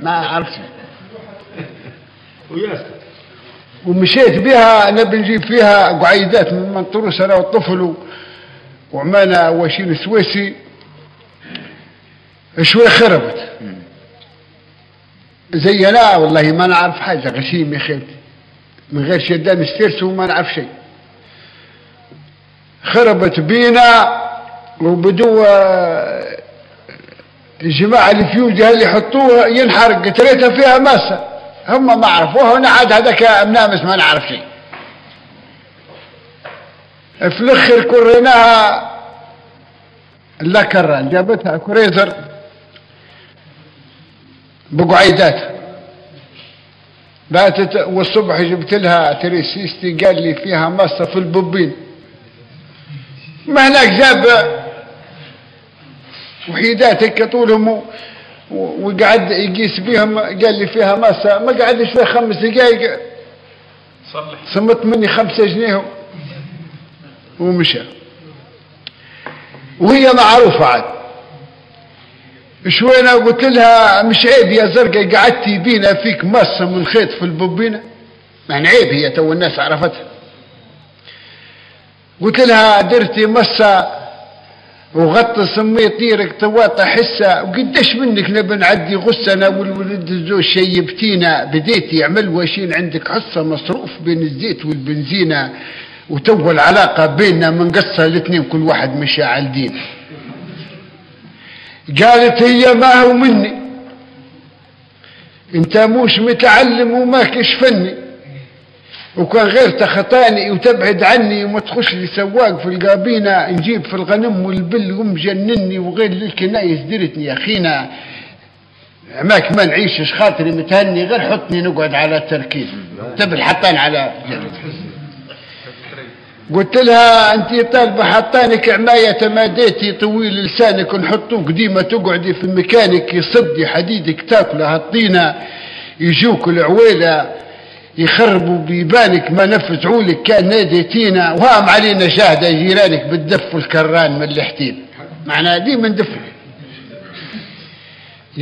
ما عرفت. ومشيت بها نبي نجيب فيها قعيدات من منطروس انا والطفل وعمانا واشين سويسي شوي خربت زي لا والله ما نعرف حاجه غشيم يا خيتي من غير شدان استرس وما نعرف شيء. خربت بينا وبدو الجماعه الفيوز اللي يحطوها ينحرق تريتها فيها ماسه هم ما عرفوها وانا عاد هذاك منامس ما نعرف شيء. في الاخر كريناها لا كران جابتها كريزر بقعيدات باتت والصبح جبت لها تريسيستي قال لي فيها مصة في البوبين ما هناك جاب وحيدات هيك طولهم وقعد يقيس بيهم قال لي فيها مصة ما قعدش فيها 5 دقايق صمت مني 5 جنيه ومشى. وهي معروفة عاد شوينا قلت لها مش عيب يا زرقاء قعدتي بينا فيك مصة من خيط في البوبينة يعني عيب هي تو الناس عرفتها. قلت لها درتي مصة وغطى سمي طيرك تواطى حسة وقديش منك نبي نعدي غصة انا والولد الزوج شيبتينا بديتي يعمل واشين عندك حصة مصروف بين الزيت والبنزينة وتو العلاقة بيننا منقصة الاثنين كل واحد مشى على الدين. قالت هي ما هو مني انت موش متعلم وما كشفني وكان غير تخطاني وتبعد عني وما تخش لي سواق في القابينة نجيب في الغنم والبل ومجنني وغير للكنايس درتني يا اخينا عماك ما نعيشش خاطري متهني غير حطني نقعد على التركيز تبل حطان على جنب. قلت لها انت طالبه حطانك عمايه تماديتي طويل لسانك ونحطوك ديما تقعدي في مكانك يصدي حديدك تاكله الطينه يجوك العويله يخربوا بيبانك ما نفذعولك كان ناديتينا وهام علينا شاهده جيرانك بتدفوا الكران من اللحتين معناها ديما ندفوا.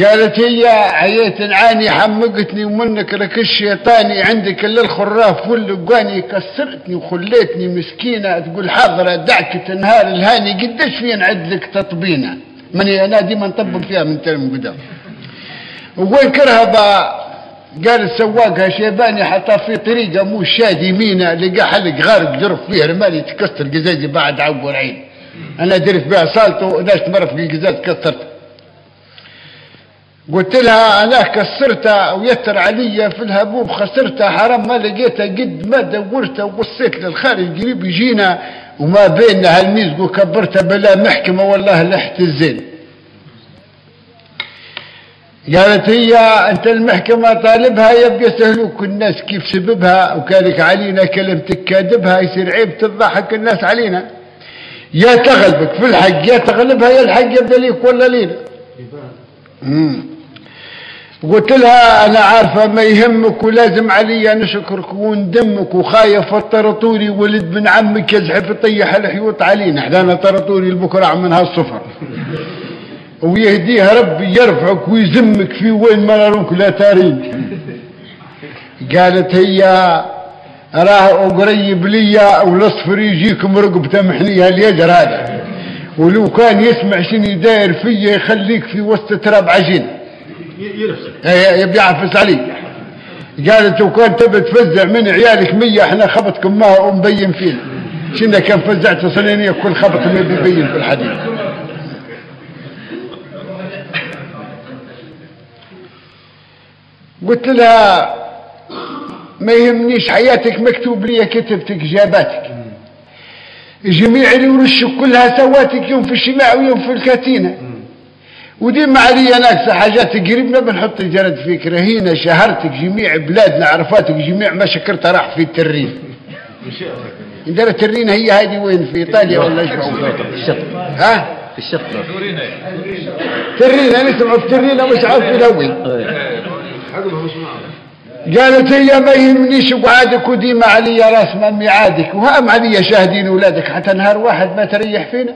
قالت هي عييت نعاني حمقتني ومنك لك الشيطاني عندك الا الخراف واللقاني كسرتني وخليتني مسكينه تقول حاضره دعك تنهار الهاني قديش في نعد لك تطبينه ماني انا ديما نطبق فيها من ترم قدام. وين كرهبه قال سواقها شيباني حتى في طريقه مو شاد يمينه لقى حلق غارق جرف فيه رمالي تكسر قزازي بعد عبر عين انا درت بها صالته وناس مره في القزاز كسرتها. قلت لها انا كسرتها ويتر علي في الهبوب خسرتها حرام ما لقيتها قد ما دورتها وبصيت للخارج قريب يجينا وما بيننا هالميزق وكبرتها بلا محكمه والله لحت الزين. قالت هي انت المحكمه طالبها يبقى يسهلوك الناس كيف سببها وكانك علينا كلمتك كاذبها يصير عيب تضحك الناس علينا يا تغلبك في الحق يا تغلبها يا الحق يبدا ليك ولا لينا. قلت لها انا عارفه ما يهمك ولازم علي نشكرك وندمك وخايف الطرطوري ولد من عمك يزحف يطيح الحيوط علينا حدانا طرطوري البكره من هالصفر ويهديها ربي يرفعك ويزمك في وين ما نروك لا تارين. قالت هي راه قريب ليا والاصفر يجيكم رقبته محنيه اليجر هذا ولو كان يسمع شنو داير فيا يخليك في وسط تراب عجين يبي يعفس عليك. قالت وكان تبي تفزع من عيالك 100 احنا خبطكم ما ومبين فينا شنو كان فزعت صنينيه كل خبط ما بيبين في الحديث. قلت لها ما يهمنيش حياتك مكتوب لي كتبتك جاباتك جميع اللي ورشك كلها سواتك يوم في الشماع ويوم في الكاتينه وديما عليا ناقصه حاجات قريبنا بنحط الجرد فيك رهينه شهرتك جميع بلادنا عرفاتك جميع ما شكرتها راح في الترين. عندنا الترين هي هذه وين في ايطاليا ولا ايش في الشط ها في الشط ترين انا سمعت ترين مش عارف الهوي. قالت هي ما يهمنيش قعادك وديما عليا راس ما ميعادك وهام عليا شاهدين اولادك حتى نهار واحد ما تريح فينا.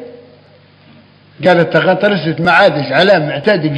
قالت تغطرست ما عادش علام معتادك